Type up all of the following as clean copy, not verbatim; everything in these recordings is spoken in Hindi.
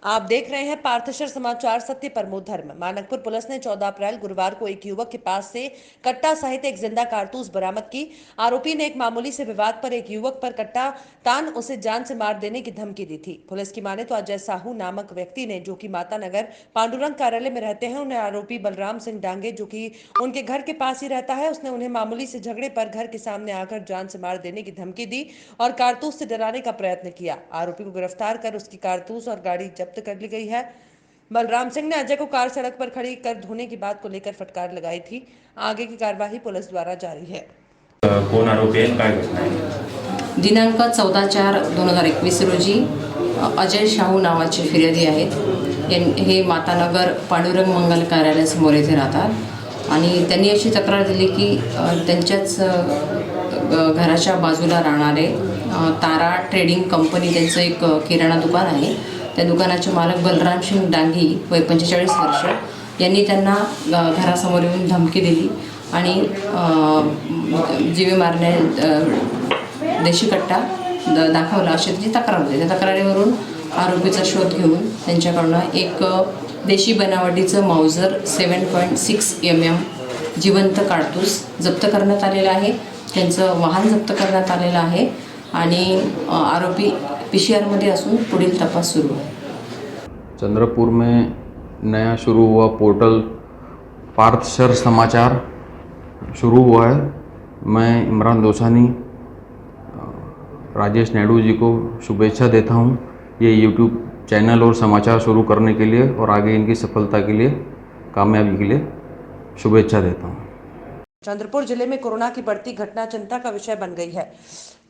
आप देख रहे हैं पार्थशर समाचार सत्य परमो धर्म। मानकपुर पुलिस ने 14 अप्रैल गुरुवार को एक युवक के पास से कट्टा सहित एक जिंदा कारतूस बरामद की। आरोपी ने एक मामूली से विवाद पर एक युवक पर कट्टा तान उसे जान से मार देने की धमकी दी थी। पुलिस की माने तो अजय साहू नामक व्यक्ति ने, जो कि माता नगर पांडुरंग कार्यालय में रहते हैं, उन्हें आरोपी बलराम सिंह डांगे, जो कि उनके घर के पास ही रहता है, उसने उन्हें मामूली से झगड़े पर घर के सामने आकर जान से मार देने की धमकी दी और कारतूस से डराने का प्रयत्न किया। आरोपी को गिरफ्तार कर उसकी कारतूस और गाड़ी जब्त कर ली गई है। बलराम सिंह ने अजय को कार सड़क पर खड़ी कर धोने की बात को लेकर फटकार लगाई थी। आगे की कार्यवाही पुलिस द्वारा जारी है। कोण आरोपी आहे, काय घटना आहे? दिनांक 14/4/2021 रोजी अजय शाहू नावाचे फिर्यादी आहेत। हे मातानगर पांडुरंग मंगल कार्यालयासमोर येथे राहतात आणि त्यांनी अशी तक्रार दिली की त्यांच्याच घराच्या बाजूला राहणारे तारा ट्रेडिंग कंपनी, त्यांचं एक किराणा दुकान आहे, त्या दुकानाचे मालक बलराम सिंग डांगी वय 45 वर्ष यांनी त्यांना घरासमोर येऊन धमकी दिली आणि जीवे मारणे, देशी कट्टा दाखवला अशी त्याची तक्रार होती। त्या तक्रारीवरून आरोपीचा शोध घेऊन त्यांच्याकडून एक देशी बनावटीचं माउजर 7.6 mm जिवंत कारतूस जप्त करण्यात आलेला आहे। त्यांचं वाहन जप्त करण्यात आलेलं आहे आणि आरोपी PCR मध्ये असून पुढील तपास सुरू आहे। चंद्रपुर में नया शुरू हुआ पोर्टल पार्थशर समाचार शुरू हुआ है। मैं इमरान दोसानी राजेश नायडू जी को शुभेच्छा देता हूं ये यूट्यूब चैनल और समाचार शुरू करने के लिए, और आगे इनकी सफलता के लिए, कामयाबी के लिए शुभेच्छा देता हूं। चंद्रपुर जिले में कोरोना की बढ़ती घटना चिंता का विषय बन गई है।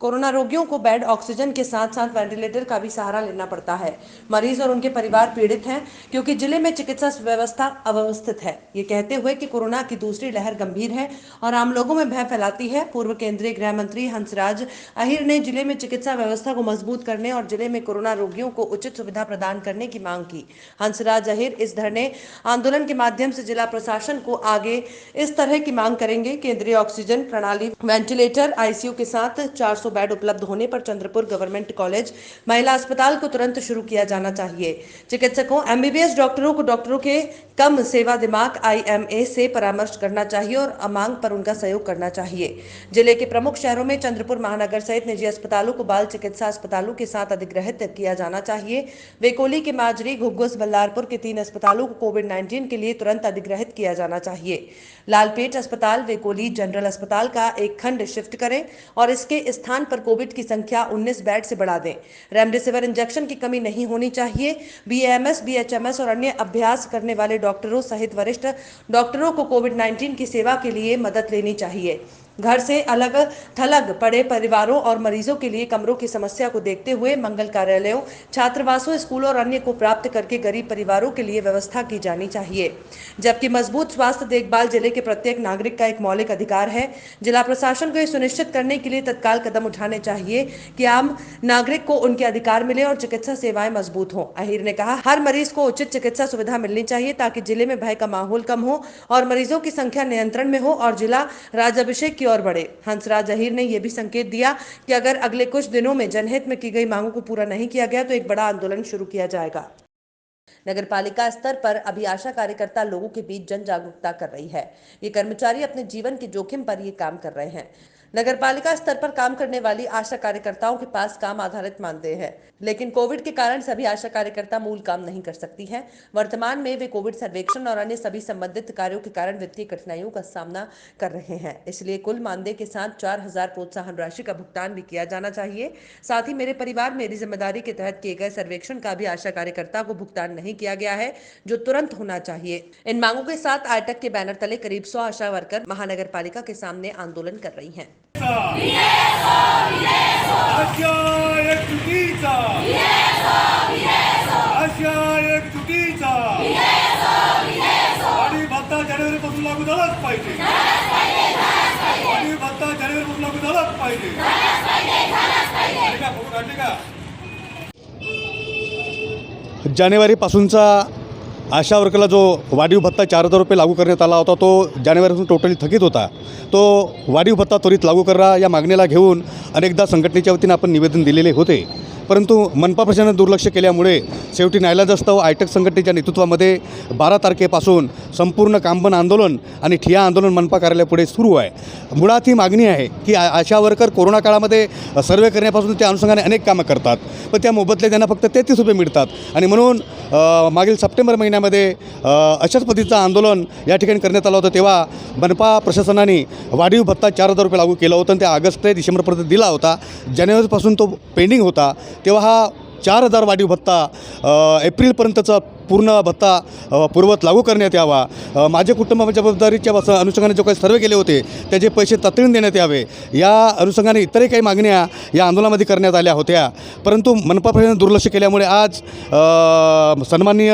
कोरोना रोगियों को बेड, ऑक्सीजन के साथ साथ वेंटिलेटर का भी सहारा लेना पड़ता है। मरीज और उनके परिवार पीड़ित हैं क्योंकि जिले में चिकित्सा व्यवस्था अव्यवस्थित है। ये कहते हुए कि कोरोना की दूसरी लहर गंभीर है और आम लोगों में भय फैलाती है, पूर्व केंद्रीय गृह मंत्री हंसराज अहीर ने जिले में चिकित्सा व्यवस्था को मजबूत करने और जिले में कोरोना रोगियों को उचित सुविधा प्रदान करने की मांग की। हंसराज अहीर इस धरने आंदोलन के माध्यम से जिला प्रशासन को आगे इस तरह की मांग करेंगे। केंद्रीय ऑक्सीजन प्रणाली, वेंटिलेटर, ICU के साथ 400 बेड उपलब्ध होने पर चंद्रपुर गवर्नमेंट कॉलेज महिला अस्पताल को तुरंत शुरू किया जाना चाहिए। चिकित्सकों, MBBS डॉक्टरों को डॉक्टरों के कम सेवा दिमाग IMA से परामर्श करना चाहिए और मांग पर उनका सहयोग करना चाहिए। जिले के प्रमुख शहरों में चंद्रपुर महानगर सहित निजी अस्पतालों को बाल चिकित्सा अस्पतालों के साथ अधिग्रहित किया जाना चाहिए। वेकोली के माजरी, घुग्गुस, बल्लारपुर के 3 अस्पतालों को कोविड-19 के लिए तुरंत अधिग्रहित किया जाना चाहिए। लालपेट अस्पताल, वेकोली जनरल अस्पताल का एक खंड शिफ्ट करें और इसके स्थान पर कोविड की संख्या 19 बेड से बढ़ा दें। रेमडेसिविर इंजेक्शन की कमी नहीं होनी चाहिए। BAMS, BHMS और अन्य अभ्यास करने वाले डॉक्टरों सहित वरिष्ठ डॉक्टरों को कोविड-19 की सेवा के लिए मदद लेनी चाहिए। घर से अलग थलग पड़े परिवारों और मरीजों के लिए कमरों की समस्या को देखते हुए मंगल कार्यालयों, छात्रावासों, स्कूलों और अन्य को प्राप्त करके गरीब परिवारों के लिए व्यवस्था की जानी चाहिए। जबकि मजबूत स्वास्थ्य देखभाल जिले के प्रत्येक नागरिक का एक मौलिक अधिकार है। जिला प्रशासन को यह सुनिश्चित करने के लिए तत्काल कदम उठाने चाहिए कि आम नागरिक को उनके अधिकार मिले और चिकित्सा सेवाएं मजबूत हों। अहीर ने कहा, हर मरीज को उचित चिकित्सा सुविधा मिलनी चाहिए ताकि जिले में भय का माहौल कम हो और मरीजों की संख्या नियंत्रण में हो और जिला राज्याभिषेक की ओर बढ़े। हंसराज अहीर ने यह भी संकेत दिया कि अगर अगले कुछ दिनों में जनहित में की गई मांगों को पूरा नहीं किया गया तो एक बड़ा आंदोलन शुरू किया जाएगा। नगरपालिका स्तर पर अभी आशा कार्यकर्ता लोगों के बीच जन जागरूकता कर रही है। ये कर्मचारी अपने जीवन के जोखिम पर ये काम कर रहे हैं। नगरपालिका स्तर पर काम करने वाली आशा कार्यकर्ताओं के पास काम आधारित मानदेय है, लेकिन कोविड के कारण सभी आशा कार्यकर्ता मूल काम नहीं कर सकती हैं। वर्तमान में वे कोविड सर्वेक्षण और अन्य सभी संबंधित कार्यों के कारण वित्तीय कठिनाइयों का सामना कर रहे हैं। इसलिए कुल मानदेय के साथ 4000 प्रोत्साहन राशि का भुगतान भी किया जाना चाहिए। साथ ही मेरे परिवार मेरी जिम्मेदारी के तहत किए गए सर्वेक्षण का भी आशा कार्यकर्ता को भुगतान नहीं किया गया है, जो तुरंत होना चाहिए। इन मांगों के साथ आईटक के बैनर तले करीब 100 आशा वर्कर महानगर पालिका के सामने आंदोलन कर रही हैं। आणि भत्ता जानेवारीपासून लागू झालाच पाहिजे। आणि भत्ता जानेवारीपासून लागू झालाच पाहिजे। काढली का? जानेवारीपासूनचा आशा वर्करला जो वाढीव भत्ता 4000 रुपये लागू करण्यात आला होता, तो जानेवारीपासून टोटली थकीत होता। तो वाढीव भत्ता त्वरित लागू करा या मागणीला घेऊन अनेकदा संघटनेच्या वतीने आपण निवेदन दिलेले होते। परंतु मनपा प्रशासनाने दुर्लक्ष केल्यामुळे शेवटी नाईलाजास्तव आयटक संघटनेच्या नेतृत्वामध्ये 12 तारखेपासून संपूर्ण कामबंद आंदोलन आणि ठिय्या आंदोलन मनपा कार्यालयापुढे सुरू आहे. मुळात ही मागणी आहे की आशा वर्कर कोरोना काळामध्ये सर्वे करण्यापासून त्या अनुषंगाने अनेक कामं करतात, पण त्या मोबदल्यात त्यांना फक्त 33 रुपये मिळतात. आणि म्हणून मागील सप्टेंबर महिन्यामध्ये अशाच पद्धतीचं आंदोलन या ठिकाणी करण्यात आलं होतं. तेव्हा मनपा प्रशासनाने वाढीव भत्ता 4000 रुपये लागू केला होता आणि त्या ऑगस्ट ते डिसेंबरपर्यंत दिला होता. जानेवारीपासून तो पेंडिंग होता. तेव्हा हा 4000 वाढीव भत्ता एप्रिलपर्यंतचा पूर्ण भत्ता पूर्वत लागू करण्यात यावा. माझ्या कुटुंबाच्या जबाबदारीच्या अनुषंगाने जो काही सर्वे केले होते त्याचे पैसे तातडीने देण्यात यावे, या अनुषंगाने इतरही काही मागण्या या आंदोलनामध्ये करण्यात आल्या होत्या. परंतु मनपा प्रशासनाने दुर्लक्ष केल्यामुळे आज सन्माननीय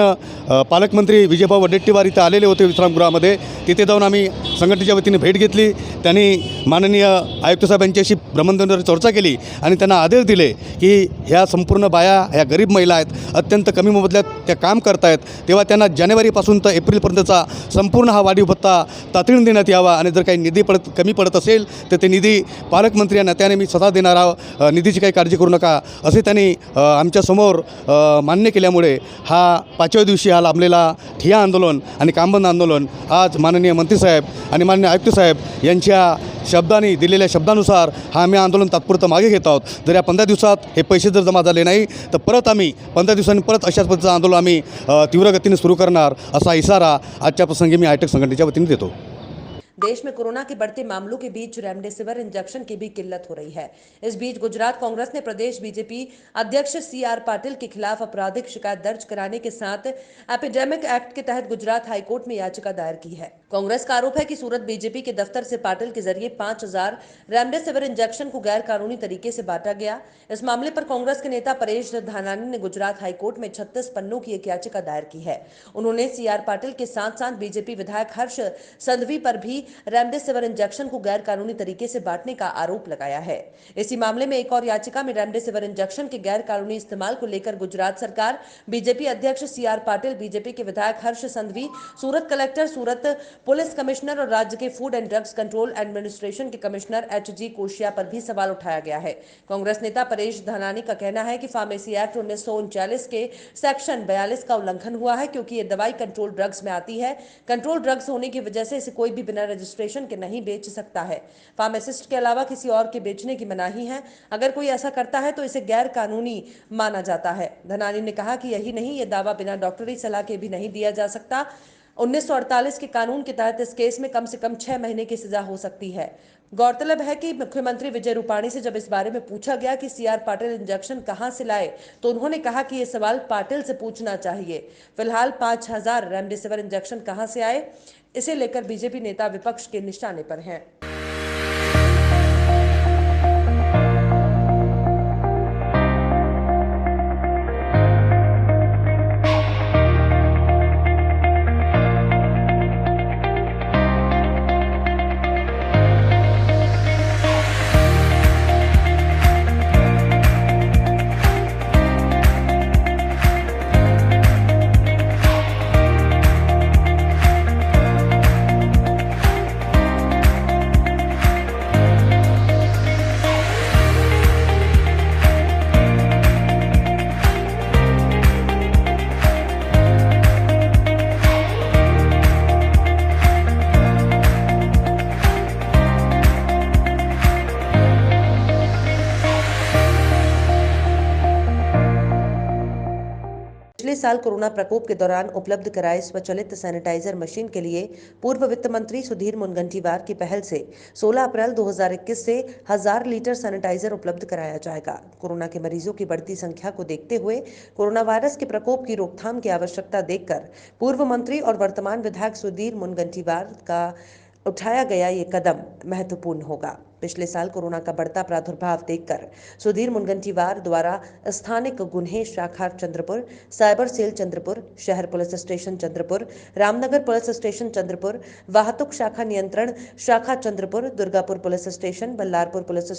पालकमंत्री विजयभाऊ वडेट्टीवार इथं आलेले होते विश्रामगृहामध्ये. तिथे जाऊन आम्ही संघटनेच्या वतीने भेट घेतली. त्यांनी माननीय आयुक्त साहेब यांच्याशी भ्रमणध्वनीवर चर्चा केली आणि त्यांना आदेश दिले की ह्या संपूर्ण बाया ह्या गरीब महिला आहेत, अत्यंत कमी मोबदल्यात त्या काम करतात आहेत, तेव्हा त्यांना जानेवारीपासून तर एप्रिलपर्यंतचा संपूर्ण हा वाढीव भत्ता तातडीने देण्यात यावा. आणि जर काही निधी कमी पडत असेल तर ते निधी पालकमंत्री या नात्याने मी स्वतः देणार आहोत, निधीची काही काळजी करू नका असे त्यांनी आमच्यासमोर मान्य केल्यामुळे हा 5व्या दिवशी हा लांबलेला ठिय्या आंदोलन आणि कामबंद आंदोलन आज माननीय मंत्रीसाहेब आणि माननीय आयुक्त साहेब यांच्या शब्दांनी दिलेल्या शब्दानुसार हा आम्ही आंदोलन तात्पुरतं मागे घेत आहोत. जर या 15 दिवसात हे पैसे जर जमा झाले नाही तर परत आम्ही 15 दिवसांनी परत अशाच पद्धतीचं आंदोलन आम्ही तीव्र गतीने सुरू करणार असा इशारा आजच्या प्रसंगी मी आयटक संघटनेच्या वतीने देतो. देश में कोरोना के बढ़ते मामलों के बीच रेमडेसिविर इंजेक्शन की भी किल्लत हो रही है. इस बीच गुजरात कांग्रेस ने प्रदेश बीजेपी अध्यक्ष CR पाटिल के खिलाफ आपराधिक शिकायत दर्ज कराने के साथ एपिडेमिक एक्ट के तहत गुजरात हाईकोर्ट में याचिका दायर की है. कांग्रेस का आरोप है कि सूरत बीजेपी के दफ्तर से पाटिल के जरिए 5000 रेमडेसिविर इंजेक्शन को गैर कानूनी तरीके से बांटा गया. इस मामले पर कांग्रेस के नेता परेश धानानी ने गुजरात हाईकोर्ट में 36 पन्नों की एक याचिका दायर की है. उन्होंने CR पाटिल के साथ साथ बीजेपी विधायक हर्ष संघवी पर भी रेमडेसिविर इंजेक्शन को गैर कानूनी तरीके से बांटने का आरोप लगाया है. इसी मामले में एक और याचिका में रेमडेसिविर इंजेक्शन के गैर कानूनी इस्तेमाल को लेकर गुजरात सरकार, बीजेपी अध्यक्ष CR पाटिल, बीजेपी के विधायक हर्ष संघवी, सूरत कलेक्टर, सूरत पुलिस कमिश्नर और राज्य के food and drugs control administration के कमिश्नर HG कोशिया पर भी सवाल उठाया गया है. कांग्रेस नेता परेश धानानी का कहना है कि फार्मेसी एक्ट 1939 के सेक्शन 42 का उल्लंघन हुआ है, क्योंकि ये दवाई कंट्रोल ड्रग्स में आती है. कंट्रोल ड्रग्स होने की वजह से इसे कोई भी बिना रजिस्ट्रेशन के नहीं बेच सकता है. फार्मासिस्ट के अलावा किसी और के बेचने की मनाही है. अगर कोई ऐसा करता है तो इसे गैर कानूनी माना जाता है. धनानी ने कहा कि यही नहीं, ये दावा बिना डॉक्टरी सलाह के भी नहीं दिया जा सकता. 1948 के कानून के तहत इस केस में कम से कम 6 महीने की सजा हो सकती है. गौरतलब है कि मुख्यमंत्री विजय रूपाणी से जब इस बारे में पूछा गया कि CR पाटिल इंजेक्शन कहां से लाए, तो उन्होंने कहा कि यह सवाल पाटिल से पूछना चाहिए. फिलहाल 5000 रेमडेसिविर इंजेक्शन कहां से आए, इसे लेकर बीजेपी नेता विपक्ष के निशाने पर हैं. पिछले साल कोरोना प्रकोप के दौरान उपलब्ध कराए स्वचालित सैनिटाइजर मशीन के लिए पूर्व वित्त मंत्री सुधीर मुनगंटीवार की पहल से 16 अप्रैल 2021 से 1000 लीटर सैनिटाइजर उपलब्ध कराया जाएगा. कोरोना के मरीजों की बढ़ती संख्या को देखते हुए कोरोना वायरस के प्रकोप की रोकथाम की आवश्यकता देखकर पूर्व मंत्री और वर्तमान विधायक सुधीर मुनगंटीवार का उठाया गया ये कदम महत्वपूर्ण होगा. पिछले साल कोरोना का बढ़ता प्रादुर्भाव देखकर सुधीर मुनगंटीवार द्वारा स्थानिक गुन्हे शाखा चंद्रपुर, साइबर सेल चंद्रपुर, शहर police station Chandrapur, Ramnagar police station Chandrapur, वाहतुक शाखा नियंत्रण शाखा Chandrapur, Durgapur police station, Ballarpur police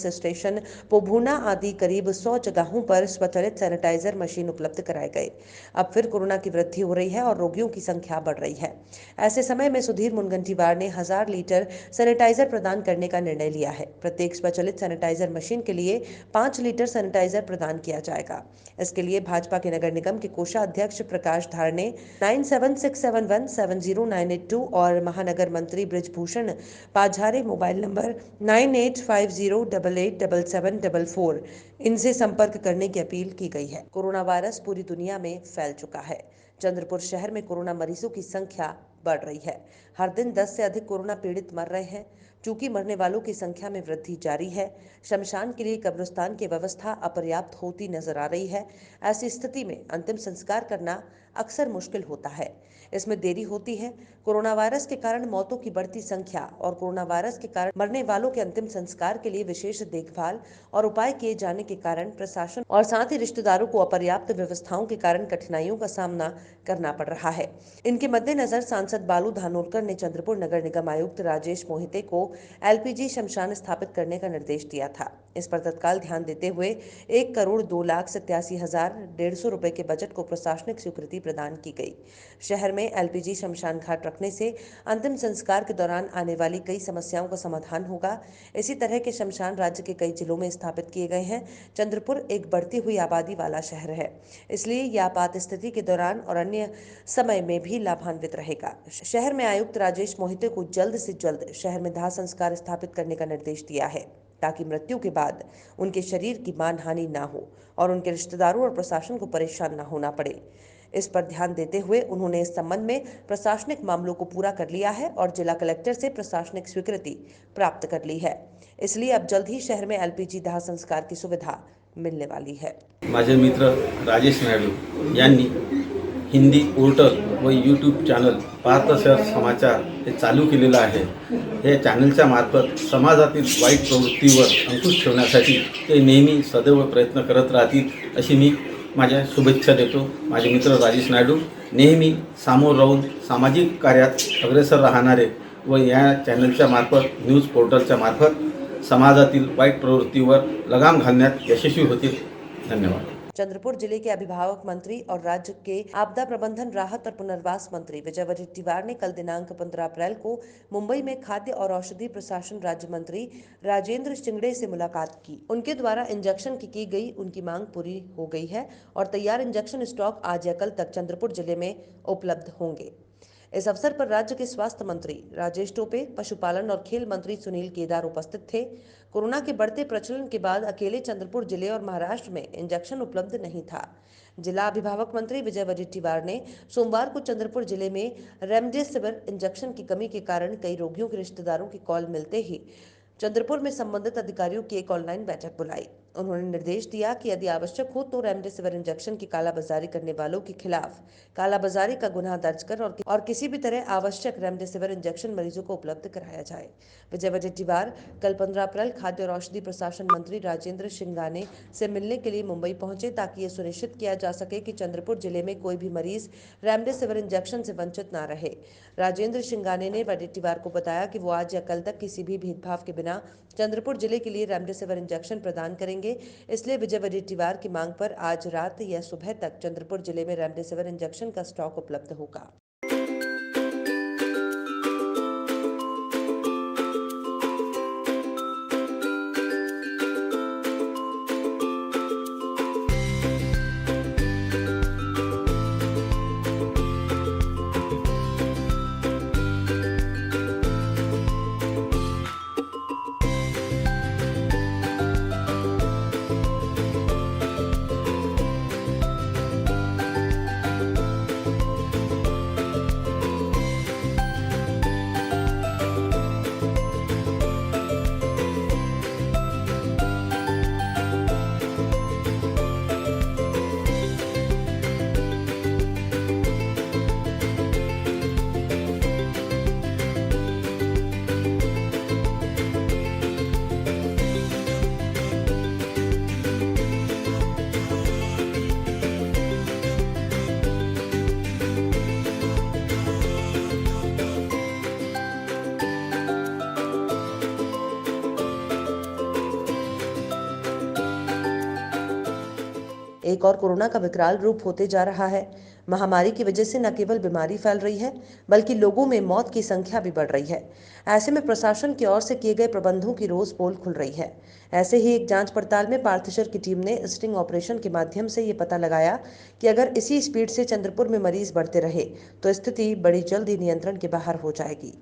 station Pombhurna आदि करीब 100 जगहों पर स्वचालित सैनिटाइजर मशीन उपलब्ध कराए गए. अब फिर कोरोना की वृद्धि हो रही है और रोगियों की संख्या बढ़ रही है. ऐसे समय में सुधीर मुनगंटीवार ने 1000 लीटर सैनिटाइजर प्रदान करने का निर्णय लिया है। प्रत्येक स्वचालित सैनिटाइजर मशीन के लिए 5 लीटर सैनिटाइजर प्रदान किया जाएगा। इसके लिए भाजपा के नगर निगम के कोषाध्यक्ष प्रकाश धार ने 9767170982 और महानगर मंत्री ब्रिजभूषण पाझारे मोबाइल नंबर 9850887744 इनसे संपर्क करने की अपील की गई है। कोरोना वायरस पूरी दुनिया में फैल चुका है। चंद्रपुर शहर में कोरोना मरीजों की संख्या बढ़ रही है। हर दिन 10 से अधिक कोरोना पीड़ित मर रहे हैं। चूंकि मरने वालों की संख्या में वृद्धि जारी है, शमशान के लिए कब्रिस्तान की व्यवस्था अपर्याप्त होती नजर आ रही है। ऐसी स्थिति में अंतिम संस्कार करना अक्सर मुश्किल होता है। इसमें देरी होती है। कोरोना वायरस के कारण मौतों की बढ़ती संख्या और कोरोना वायरस के कारण मरने वालों के अंतिम संस्कार के लिए विशेष देखभाल और उपाय किए जाने के कारण प्रशासन और साथ ही रिश्तेदारों को अपर्याप्त व्यवस्थाओं के कारण कठिनाइयों का सामना करना पड़ रहा है। इनके मद्देनजर सांसद बालू धानोरकर ने चंद्रपुर नगर निगम आयुक्त राजेश मोहिते को LPG शमशान स्थापित करने का निर्देश दिया था। इस पर तत्काल ध्यान देते हुए 1,02,87,150 रुपए के बजट को प्रशासनिक स्वीकृति प्रदान की गई। शहर में LPG शमशान घाट रखने से अंतिम संस्कार के दौरान आने वाली कई समस्याओं का समाधान होगा। इसी तरह के शमशान राज्य के कई जिलों में स्थापित किए गए हैं। चंद्रपुर एक बढ़ती हुई आबादी वाला शहर है, इसलिए यह आपात स्थिति के दौरान और अन्य समय में भी लाभान्वित रहेगा। शहर में आयुक्त राजेश मोहिते को जल्द से जल्द शहर में दाह संस्कार स्थापित करने का निर्देश दिया है, ताकि मृत्यु के बाद उनके शरीर की मानहानि ना हो और उनके रिश्तेदारों और प्रशासन को परेशान न होना पड़े। इस पर ध्यान देते हुए उन्होंने इस संबंध में प्रशासनिक मामलों को पूरा कर लिया है और जिला कलेक्टर से प्रशासनिक स्वीकृति प्राप्त कर ली है। इसलिए अब जल्द ही शहर में LPG दाह संस्कार की सुविधा मिलने वाली है। माझे मित्र राजेश नायडू यांनी हिंदी पोर्टल व यूट्यूब चॅनल पाहत शहर समाचार हे चालू केलेलं आहे। या चॅनलच्या मार्फत समाजातील वाईट प्रवृत्तीवर अंकुश ठेवण्यासाठी ते नेहमी सदैव प्रयत्न करत राहतील अशी मी माझ्या शुभेच्छा देतो। माझे मित्र राजेश नायडू नेहमी सामोर राहून सामाजिक कार्यात अग्रेसर राहणारे व या चॅनलच्या मार्फत न्यूज पोर्टलच्या मार्फत समाजातील वाईट प्रवृत्तीवर लगाम घालण्यात यशस्वी होतील। धन्यवाद। चंद्रपुर जिले के अभिभावक मंत्री और राज्य के आपदा प्रबंधन, राहत और पुनर्वास मंत्री विजय वडेट्टीवार ने कल दिनांक 15 अप्रैल को मुंबई में खाद्य और औषधि प्रशासन राज्य मंत्री राजेंद्र शिंगड़े से मुलाकात की। उनके द्वारा इंजेक्शन की गई उनकी मांग पूरी हो गई है और तैयार इंजेक्शन स्टॉक आज या कल तक चंद्रपुर जिले में उपलब्ध होंगे। इस अवसर पर राज्य के स्वास्थ्य मंत्री राजेश टोपे, पशुपालन और खेल मंत्री सुनील केदार उपस्थित थे। कोरोना के बढ़ते प्रचलन के बाद अकेले चंद्रपुर जिले और महाराष्ट्र में इंजेक्शन उपलब्ध नहीं था। जिला अभिभावक मंत्री विजय वडेट्टीवार ने सोमवार को चंद्रपुर जिले में रेमडेसिविर इंजेक्शन की कमी के कारण कई रोगियों के रिश्तेदारों की कॉल मिलते ही चंद्रपुर में संबंधित अधिकारियों की एक ऑनलाइन बैठक बुलाई। उन्होंने निर्देश दिया कि यदि आवश्यक हो तो रेमडेसिविर इंजेक्शन की कालाबाजारी करने वालों के खिलाफ कालाबाजारी का गुनाह दर्ज कर और किसी भी तरह आवश्यक रेमडेसिविर इंजेक्शन मरीजों को उपलब्ध कराया जाए। विजय वडेट्टीवार कल 15 अप्रैल खाद्य और औषधि प्रशासन मंत्री राजेंद्र शिंगाने से मिलने के लिए मुंबई पहुंचे, ताकि ये सुनिश्चित किया जा सके कि चंद्रपुर जिले में कोई भी मरीज रेमडेसिविर इंजेक्शन से वंचित न रहे। राजेंद्र शिंगाने ने वडेट्टीवार को बताया कि वो आज या कल तक किसी भी भेदभाव के बिना चंद्रपुर जिले के लिए रेमडेसिविर इंजेक्शन प्रदान करेंगे। इसलिए विजय वडेट्टीवार की मांग पर आज रात या सुबह तक चंद्रपुर जिले में रेमडेसिविर इंजेक्शन का स्टॉक उपलब्ध होगा। एक और कोरोना का विकराल रूप होते जा रहा है। महामारी की वजह से न केवल बीमारी फैल रही है बल्कि लोगों में मौत की संख्या भी बढ़ रही है। ऐसे में प्रशासन की ओर से किए गए प्रबंधों की रोज पोल खुल रही है। ऐसे ही एक जांच पड़ताल में पार्थेश्वर की टीम ने स्टिंग ऑपरेशन के माध्यम से ये पता लगाया कि अगर इसी स्पीड से चंद्रपुर में मरीज बढ़ते रहे तो स्थिति बड़ी जल्द ही नियंत्रण के बाहर हो जाएगी,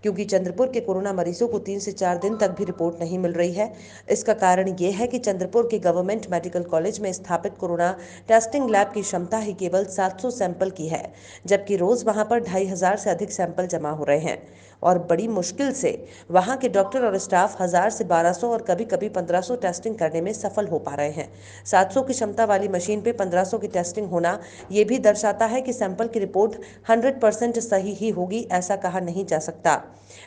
क्योंकि चंद्रपुर के कोरोना मरीजों को 3 से 4 दिन तक भी रिपोर्ट नहीं मिल रही है। इसका कारण ये है कि चंद्रपुर के गवर्नमेंट मेडिकल कॉलेज में स्थापित कोरोना टेस्टिंग लैब की क्षमता ही केवल 700 सैंपल की है, जबकि रोज वहां पर 2500 से अधिक सैंपल जमा हो रहे हैं और बड़ी मुश्किल से वहां के डॉक्टर और स्टाफ 1000 से 1200 और कभी कभी 1500 टेस्टिंग करने में सफल हो पा रहे हैं। 700 की क्षमता वाली मशीन पे 1500 की टेस्टिंग होना ये भी दर्शाता है कि सैंपल की रिपोर्ट 100% सही ही होगी, ऐसा कहा नहीं जा सकता।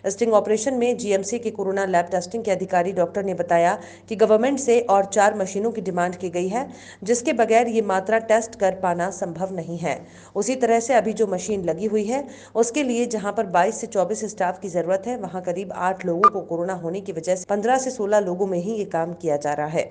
स्टिंग ऑपरेशन में जीएमसी के कोरोना लैब टेस्टिंग के अधिकारी डॉक्टर ने बताया कि गवर्नमेंट से और 4 मशीनों की डिमांड की गई है, जिसके बगैर ये मात्रा टेस्ट कर पाना संभव नहीं है। उसी तरह से अभी जो मशीन लगी हुई है उसके लिए जहां पर 22 से 24 स्टाफ की जरूरत है, वहां करीब 8 लोगों को कोरोना होने की वजह से 15 से 16 लोगों में ही ये काम किया जा रहा है।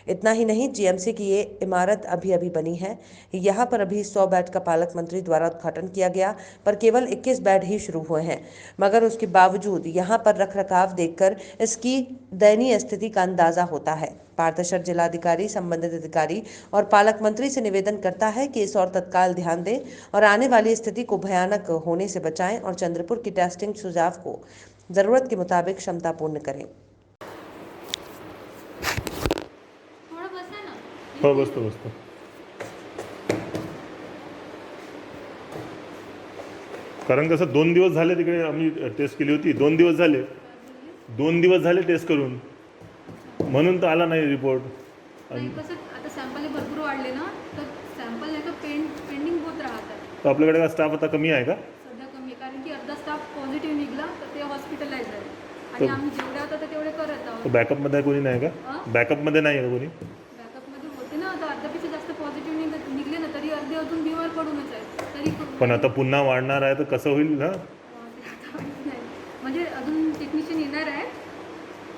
इतना ही नहीं, जीएमसी की ये इमारत अभी बनी है। यहाँ पर अभी 100 बेड का पालक मंत्री द्वारा उद्घाटन किया गया, पर केवल 21 बेड ही शुरू हुए हैं, मगर उसके बावजूद यहाँ पर रखरखाव देखकर इसकी दयनीय स्थिति का अंदाजा होता है। पार्थेश्वर जिलाधिकारी, संबंधित अधिकारी और पालक मंत्री से निवेदन करता है कि इस और तत्काल ध्यान दें और आने वाली स्थिति को भयानक होने से बचाएं और चंद्रपुर की टेस्टिंग सुझाव को जरूरत के मुताबिक क्षमतापूर्ण करें। हो बसतो कारण कसं 2 दिवस झाले तिकडे आम्ही टेस्ट केली होती, 2 दिवस झाले टेस्ट करून, म्हणून तर आला नाही रिपोर्ट। नाही कसं आता सॅम्पल भरपूर वाढले ना, तर सॅम्पल नाही तर पेंडिंग होत राहतात। तर आपल्याकडे का स्टाफ आता कमी आहे का? सध्या कमी आहे, कारण की अर्धा स्टाफ पॉझिटिव्ह निघला तर ते हॉस्पिटलाइज आहे आणि आम्ही जेवढे होतं तर तेवढे करत आहोत। बॅकअपमध्ये कोणी नाही का? बॅकअपमध्ये नाही आहे कोणी? बॅकअपमध्ये होते ना, आता अर्ध्यापेक्षा जास्त पॉझिटिव्ह निघले ना, तरी अर्धे अजून बीमार पडूनच आहे। तरी पण आता पुन्हा वाढणार आहे तर कसं होईल ना? म्हणजे अजून टेक्निशियन येणार आहे,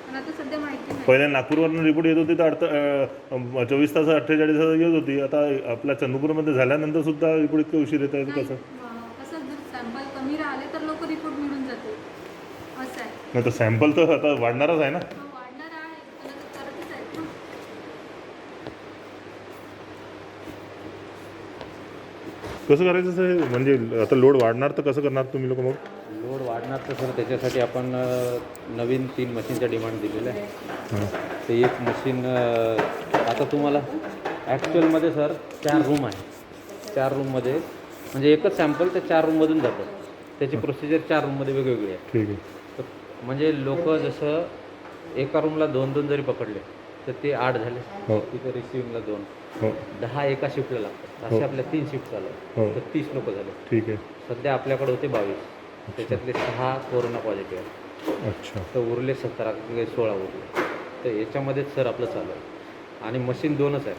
पण आता सध्या माहिती नाही। पहिले नागपूरवरून रिपोर्ट येत होती तर 24 तास 48 तास येत होती, आता आपल्या चंद्रपूरमध्ये झाल्यानंतर सुद्धा रिपोर्ट इतकं उशीर येत आहे कसं? कसं जर सॅम्पल कमी राहिले तर लवकर रिपोर्ट मिळून जाते, असं आहे। नाही तर सॅम्पल तर आता वाढणारच आहे ना? वाढणार आहे, पण आता करतच आहेत ना। कसं करायचं सर? म्हणजे आता लोड वाढणार तर कसं करणार तुम्ही लोक? मग लोड वाढणार तर सर त्याच्यासाठी आपण नवीन 3 मशीनच्या डिमांड दिलेलं आहे। ते एक मशीन आता तुम्हाला ॲक्च्युअलमध्ये सर 4 रूम आहे, 4 रूममध्ये म्हणजे एकच सॅम्पल त्या 4 रूममधून जातं, त्याची प्रोसिजर 4 रूममध्ये वेगवेगळी आहे। ठीक आहे, तर म्हणजे लोक जसं एका रूमला 2-2 जरी पकडले तर ते 8 झाले, तिथे रिसिव्हिंगला 2, 10 एका शिफ्टला लागतात, असे आपल्या 3 शिफ्ट चालू आहेत, तर 30 लोक झाले। ठीक आहे। सध्या आपल्याकडे होते 22, त्याच्यातले 6 कोरोना पॉझिटिव्ह आहे। अच्छा, तर उरले 17 16 उरले, तर याच्यामध्येच सर आपलं चालू आहे आणि मशीन 2च आहे।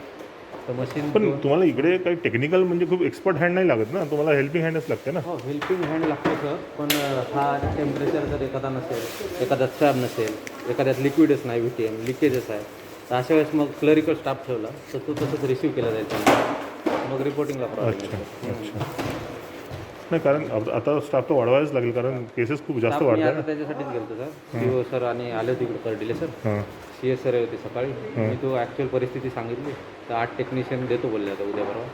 तर मशीन पण तुम्हाला इकडे काही टेक्निकल म्हणजे खूप एक्सपर्ट हँड नाही लागत ना, तुम्हाला हेल्पिंग हँडच लागते ना? हो, हेल्पिंग हँड लागतो सर, पण हा टेम्परेचर जर एखादा नसेल, एखाद्यात स्वॅब नसेल, एखाद्यात लिक्विडच नाही, VTM लिकेजच आहे, तर अशा वेळेस मग क्लरिकल स्टाफ ठेवला तर तो तसंच रिसीव्ह केला जायचा, मग रिपोर्टिंगला प्रॉब्लेम। अच्छा, नाही कारण आता स्टाफ तर वाढवायच लागेल कारण केसेस खूप जास्त मी वाढतात आता त्याच्यासाठीच गेलो सर, सीओ सर आणि आले होते इकडे करडिले सर, हां CS सर होते सकाळी, मी तो ॲक्च्युअल परिस्थिती सांगितली तर 8 टेक्निशियन देतो बोलले आता उद्या बरोबर।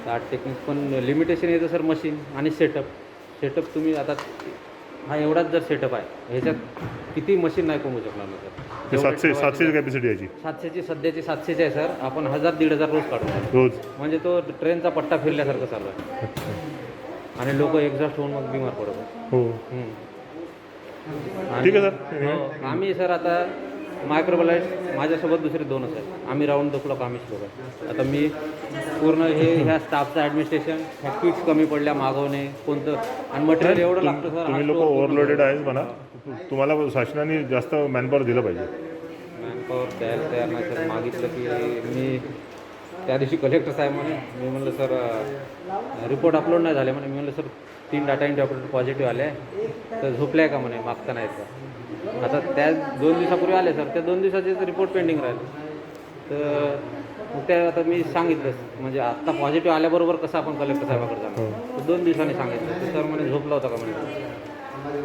तर 8 टेक्निशियन पण लिमिटेशन येतं सर मशीन आणि सेटअप तुम्ही आता हा एवढाच जर सेटअप आहे, ह्याच्यात किती मशीन नाही कमवू शकणार ना सर। 700 कॅपॅसिटी याची? 700ची सध्याची 700ची आहे सर, आपण 1000-1500 रोज काढतो रोज, म्हणजे तो ट्रेनचा पट्टा फिरल्यासारखं चालू आहे आणि लोक एक्झॉस्ट होऊन मग बिमार पडतात। हो ठीक आहे सर। हो, आम्ही सर आता मायक्रोबालाइट माझ्यासोबत दुसरे 2च आहेत, आम्ही राऊंड द क्लॉक आम्हीच लोक आहे। आता मी पूर्ण ह्या स्टाफचं ॲडमिनिस्ट्रेशन, ह्या किट्स कमी पडल्या मागवणे कोणतं आणि मटेरियल एवढं लागतं सर। तुम्ही लोक ओव्हरलोडेड आहेच म्हणा, तुम्हाला शासनाने जास्त मॅनपॉवर दिलं पाहिजे। मॅनपॉवर द्यायला तयार नाही सर, मागितलं की मी त्या दिवशी कलेक्टर साहेब म्हणे, मी म्हणलं सर रिपोर्ट अपलोड नाही झाले म्हणे, मी म्हणलं sir 3 data entry operator positive आले तर झोपले आहे का म्हणे, मागता नाहीत का? आता त्या 2 दिवसापूर्वी आले सर, त्या 2 दिवसाचे रिपोर्ट पेंडिंग राहिले, तर मग ते आता मी सांगितलं, म्हणजे आत्ता पॉझिटिव्ह आल्याबरोबर कसं आपण कलेक्टर साहेबाकडे जाणार. तर 2 दिवसांनी सांगितलं. तर सर म्हणे झोपला होता का म्हणे.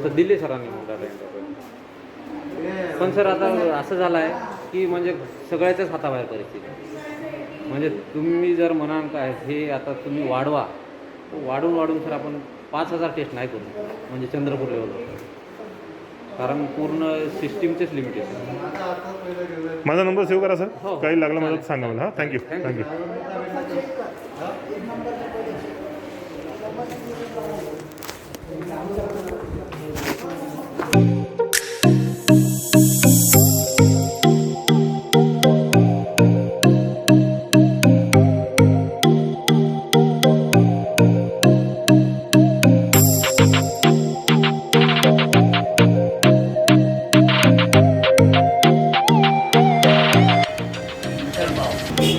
तर दिले सरांनी मग डाटा एंट्री. पण सर आता असं झालं आहे की म्हणजे सगळ्याच्याच हाताबाहेर परिस्थिती. म्हणजे तुम्ही जर म्हणाल काय हे आता तुम्ही वाढवा, वाढून सर आपण 5,000 टेस्ट नाही करू म्हणजे चंद्रपूर लेवलवर, कारण पूर्ण सिस्टीमचेच लिमिटेशन. माझा नंबर सेव्ह करा सर. हो. काही लागलं मला तर सांगा मला. हां, थँक्यू.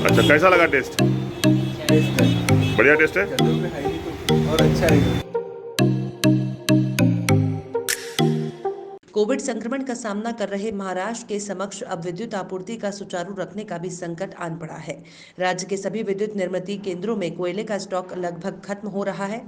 अच्छा, कैसा लगा टेस्ट? बढ़िया टेस्ट है. और अच्छा है. कोविड संक्रमण का सामना कर रहे महाराष्ट्र के समक्ष अब विद्युत आपूर्ति का सुचारू रखने का भी संकट आन पड़ा है। राज्य के सभी विद्युत निर्मिती केंद्रों में कोयले का स्टॉक लगभग खत्म हो रहा है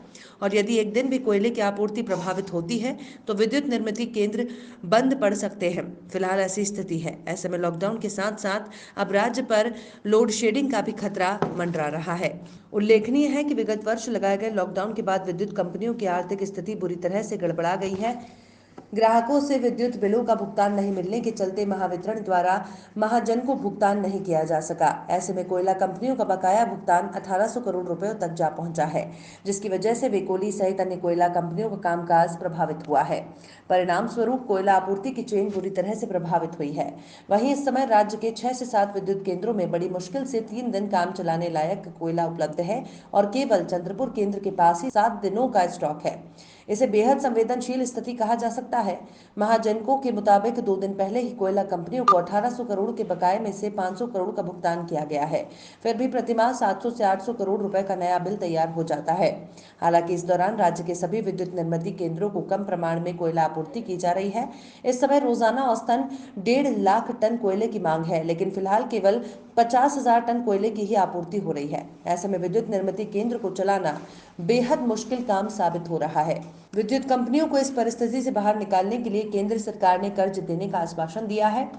और यदि एक दिन भी कोयले की आपूर्ति प्रभावित होती है तो विद्युत निर्मिती केंद्र बंद पड़ सकते हैं। फिलहाल ऐसी स्थिति है। ऐसे में लॉकडाउन के साथ साथ अब राज्य पर लोड शेडिंग का भी खतरा मंडरा रहा है। उल्लेखनीय है कि विगत वर्ष लगाए गए लॉकडाउन के बाद विद्युत कंपनियों की आर्थिक स्थिति बुरी तरह से गड़बड़ा गई है। ग्राहकों से विद्युत बिलों का भुगतान नहीं मिलने के चलते महावितरण द्वारा महाजन को भुगतान नहीं किया जा सका। ऐसे में कोयला कंपनियों का बकाया भुगतान 1800 करोड़ रुपयों तक जा पहुंचा है, जिसकी वजह से वेकोली सहित अन्य कोयला कंपनियों का कामकाज प्रभावित हुआ है। परिणाम स्वरूप कोयला आपूर्ति की चेन बुरी तरह से प्रभावित हुई है। वहीं इस समय राज्य के 6 से 7 विद्युत केंद्रों में बड़ी मुश्किल से 3 दिन काम चलाने लायक कोयला उपलब्ध है और केवल चंद्रपुर केंद्र के पास ही 7 दिनों का स्टॉक है। इसे बेहद संवेदनशील स्थिति कहा जा सकता है। महाजनको के मुताबिक 2 दिन पहले ही कोयला कंपनियों को 1800 करोड़ के बकाये में से 500 करोड़ का भुगतान किया गया है। फिर भी प्रतिमाह 700 से 800 करोड़ रुपए का नया बिल तैयार हो जाता है। हालांकि इस दौरान राज्य के सभी विद्युत निर्मिती केंद्रों को कम प्रमाण में कोयला आपूर्ति की जा रही है। इस समय रोजाना औसतन 1.5 लाख टन कोयले की मांग है, लेकिन फिलहाल केवल 50,000 टन कोयले की ही आपूर्ति हो रही है। ऐसे में विद्युत निर्मिती केंद्र को चलाना बेहद मुश्किल काम साबित हो रहा है। विद्युत कंपनियों को इस परिस्थिति से बाहर निकालने के लिए केंद्र सरकार ने कर्ज देने का आश्वासन दिया है।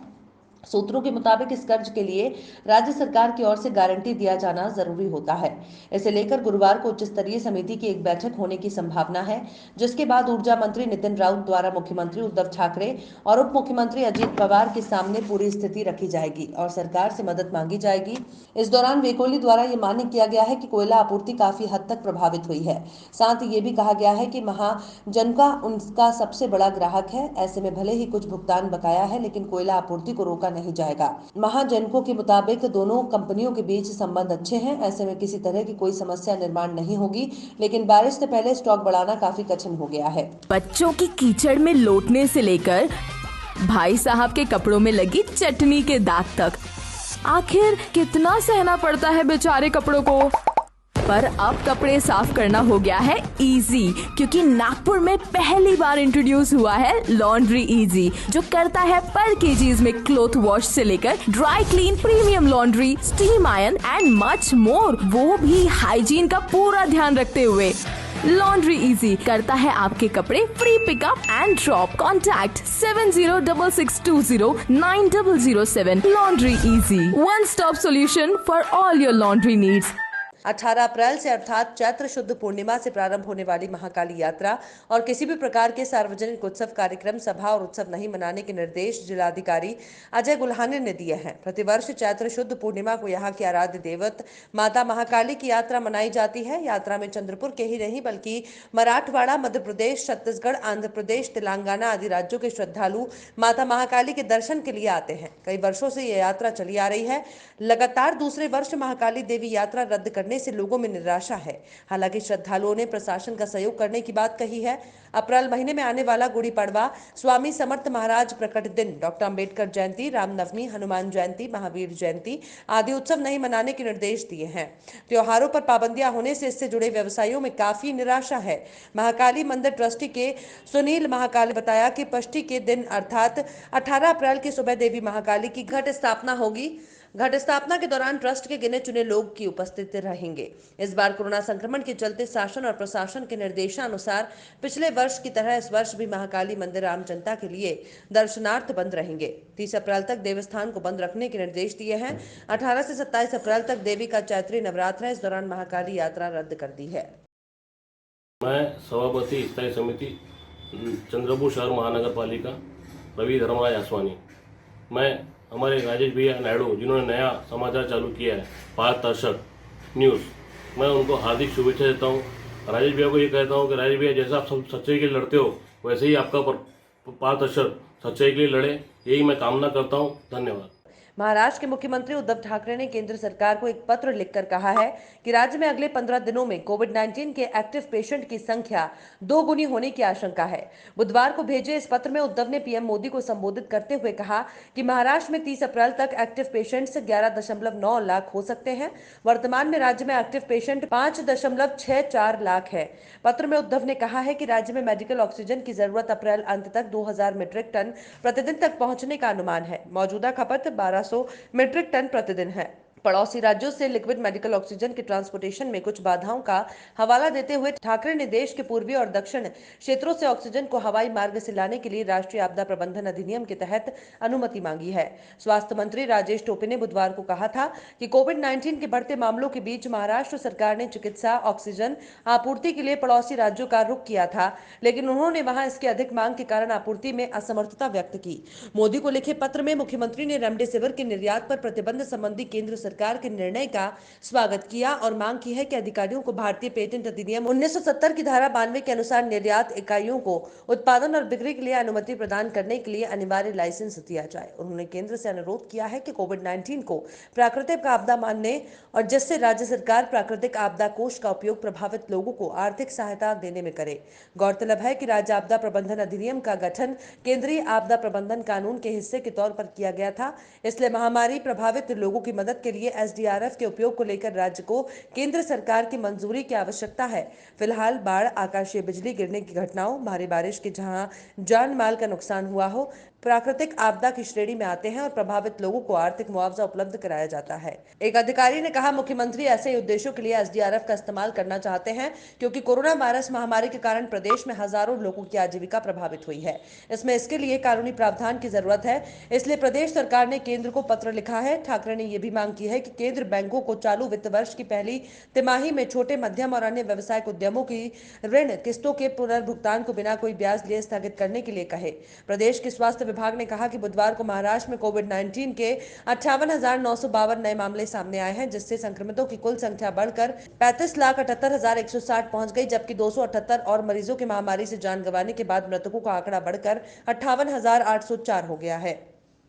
सूत्रों के मुताबिक इस कर्ज के लिए राज्य सरकार की ओर से गारंटी दिया जाना जरूरी होता है। इसे लेकर गुरुवार को उच्च स्तरीय समिति की एक बैठक होने की संभावना है, जिसके बाद ऊर्जा मंत्री नितिन राउत द्वारा मुख्यमंत्री उद्धव ठाकरे और उप मुख्यमंत्री अजीत पवार के सामने पूरी स्थिति रखी जाएगी और सरकार से मदद मांगी जाएगी। इस दौरान वेकोली द्वारा ये मान्य किया गया है कि कोयला आपूर्ति काफी हद तक प्रभावित हुई है। साथ ही ये भी कहा गया है कि महाजनका उनका सबसे बड़ा ग्राहक है। ऐसे में भले ही कुछ भुगतान बकाया है, लेकिन कोयला आपूर्ति को रोका नहीं जाएगा। महाजनको के मुताबिक दोनों कंपनियों के बीच संबंध अच्छे हैं। ऐसे में किसी तरह की कोई समस्या निर्माण नहीं होगी, लेकिन बारिश से पहले स्टॉक बढ़ाना काफी कठिन हो गया है। बच्चों की कीचड़ में लौटने से लेकर भाई साहब के कपड़ों में लगी चटनी के दाग तक, आखिर कितना सहना पड़ता है बेचारे कपड़ों को। पर अब कपड़े साफ करना हो गया है इजी, क्योंकि नागपुर में पहली बार इंट्रोड्यूस हुआ है लॉन्ड्री इजी, जो करता है पर केजीज में क्लॉथ वॉश से लेकर dry clean, premium laundry, steam iron and much more, वो भी हाइजीन का पूरा ध्यान रखते हुए। लॉन्ड्री इजी करता है आपके कपड़े free pickup and drop. Contact 7066209007। Laundry easy, one stop solution for all your laundry needs. 18 अप्रैल से अर्थात चैत्र शुद्ध पूर्णिमा से प्रारंभ होने वाली महाकाली यात्रा और किसी भी प्रकार के सार्वजनिक उत्सव, कार्यक्रम, सभा और उत्सव नहीं मनाने के निर्देश जिलाधिकारी अजय गुल्हाने ने दिए हैं। प्रतिवर्ष चैत्र शुद्ध पूर्णिमा को यहाँ की आराध्य देवत माता महाकाली की यात्रा मनाई जाती है। यात्रा में चंद्रपुर के ही नहीं बल्कि मराठवाड़ा, मध्य प्रदेश, छत्तीसगढ़, आंध्र प्रदेश, तेलंगाना आदि राज्यों के श्रद्धालु माता महाकाली के दर्शन के लिए आते हैं। कई वर्षों से यह यात्रा चली आ रही है। लगातार दूसरे वर्ष महाकाली देवी यात्रा रद्द करने से लोगों में निराशा है। हालांकि श्रद्धालुओं ने प्रशासन का सहयोग करने की बात कही है। अप्रैल महीने में आने वाला गुड़ी पड़वा, स्वामी समर्थ महाराज प्रकट दिन, डॉक्टर अंबेडकर जयंती, रामनवमी, हनुमान जयंती, महावीर जयंती आदि उत्सव नहीं मनाने के निर्देश दिए हैं। त्योहारों पर पाबंदियां होने से इससे जुड़े व्यवसायियों में काफी निराशा है। महाकाली मंदिर ट्रस्टी के सुनील महाकाल ने बताया कि षष्ठी के दिन अर्थात 18 अप्रैल की सुबह देवी महाकाली की घट स्थापना होगी। घट स्थापना के दौरान ट्रस्ट के गिने चुने लोग की उपस्थिति रहेंगे। इस बार कोरोना संक्रमण के चलते शासन और प्रशासन के निर्देशानुसार पिछले वर्ष की तरह इस वर्ष भी महाकाली मंदिर आम जनता के लिए दर्शनार्थ बंद रहेंगे। 30 अप्रैल तक देवस्थान को बंद रखने के निर्देश दिए हैं। 18 से 27 अप्रैल तक देवी का चैत्री नवरात्र है। इस दौरान महाकाली यात्रा रद्द कर दी है। मैं सभापति स्थायी समिति चंद्रपुर शहर महानगर पालिका रवि धर्मराज आसवानी। मैं हमारे राजेश भैया नायडू जिन्होंने नया समाचार चालू किया है पारदर्शक न्यूज़, मैं उनको हार्दिक शुभेच्छा देता हूँ। राजेश भैया को ये कहता हूँ कि राजेश भैया जैसा आप सब सच्चाई के लिए लड़ते हो वैसे ही आपका पारदर्शक सच्चाई के लिए लड़े, यही मैं कामना करता हूँ। धन्यवाद। महाराष्ट्र के मुख्यमंत्री उद्धव ठाकरे ने केंद्र सरकार को एक पत्र लिखकर कहा है कि राज्य में अगले 15 दिनों में कोविड-19 के एक्टिव पेशेंट की संख्या 2 गुनी होने की आशंका है। बुधवार को भेजे इस पत्र में उद्धव ने पीएम मोदी को संबोधित करते हुए कहा कि महाराष्ट्र में 30 अप्रैल तक एक्टिव पेशेंट्स 11.9 लाख हो सकते हैं। वर्तमान में राज्य में एक्टिव पेशेंट 5.64 लाख है। पत्र में उद्धव ने कहा है कि राज्य में मेडिकल ऑक्सीजन की जरूरत अप्रैल अंत तक 2000 मीट्रिक टन प्रतिदिन तक पहुंचने का अनुमान है। मौजूदा खपत 1200 मीट्रिक टन प्रतिदिन है। पड़ोसी राज्यों से लिक्विड मेडिकल ऑक्सीजन के ट्रांसपोर्टेशन में कुछ बाधाओं का हवाला देते हुए ठाकरे ने देश के पूर्वी और दक्षिण क्षेत्रों से ऑक्सीजन को हवाई मार्ग से लाने के लिए राष्ट्रीय आपदा प्रबंधन अधिनियम के तहत अनुमति मांगी है। स्वास्थ्य मंत्री राजेश टोपे ने बुधवार को कहा था कि कोविड-19 के बढ़ते मामलों के बीच महाराष्ट्र सरकार ने चिकित्सा ऑक्सीजन आपूर्ति के लिए पड़ोसी राज्यों का रुख किया था, लेकिन उन्होंने वहां इसके अधिक मांग के कारण आपूर्ति में असमर्थता व्यक्त की। मोदी को लिखे पत्र में मुख्यमंत्री ने रेमडेसिविर के निर्यात पर प्रतिबंध संबंधी केंद्र सरकार के निर्णय का स्वागत किया और मांग की है कि अधिकारियों को भारतीय पेटेंट अधिनियम 1970 की धारा 92 के अनुसार निर्यात इकाइयों को उत्पादन और बिक्री के लिए अनुमति प्रदान करने के लिए अनिवार्य लाइसेंस दिया जाए। उन्होंने केंद्र से अनुरोध किया है कि कोविड-19 को प्राकृतिक आपदा मानने और जिससे राज्य सरकार प्राकृतिक आपदा कोष का उपयोग प्रभावित लोगों को आर्थिक सहायता देने में करे। गौरतलब है कि राज्य आपदा प्रबंधन अधिनियम का गठन केंद्रीय आपदा प्रबंधन कानून के हिस्से के तौर पर किया गया था, इसलिए महामारी प्रभावित लोगों की मदद के लिए एसडीआरएफ के उपयोग को लेकर राज्य को केंद्र सरकार की मंजूरी की आवश्यकता है। फिलहाल बाढ़, आकाशीय बिजली गिरने की घटनाओं, भारी बारिश के जहां जान माल का नुकसान हुआ हो, प्राकृतिक आपदा की श्रेणी में आते हैं और प्रभावित लोगों को आर्थिक मुआवजा उपलब्ध कराया जाता है। एक अधिकारी ने कहा, मुख्यमंत्री ऐसे उद्देश्यों के लिए एसडीआरएफ का इस्तेमाल करना चाहते हैं क्योंकि कोरोना वायरस महामारी के कारण प्रदेश में हजारों लोगों की आजीविका प्रभावित हुई है। इसमें इसके लिए कानूनी प्रावधान की जरूरत है, इसलिए प्रदेश सरकार ने केंद्र को पत्र लिखा है। ठाकरे ने यह भी मांग की है कि केंद्र बैंकों को चालू वित्त वर्ष की पहली तिमाही में छोटे, मध्यम और अन्य व्यवसायिक उद्यमों की ऋण किस्तों के पुनर्भुगतान को बिना कोई ब्याज लिए स्थगित करने के लिए कहे। प्रदेश के स्वास्थ्य विभाग ने कहा कि बुधवार को महाराष्ट्र में कोविड-19 के 58,952 नए मामले सामने आए हैं, जिससे संक्रमितों की कुल संख्या बढ़कर 35,78,160 पहुंच गई, जबकि 278 और मरीजों के महामारी से जान गंवाने के बाद मृतकों का आंकड़ा बढ़कर 58,804 हो गया है।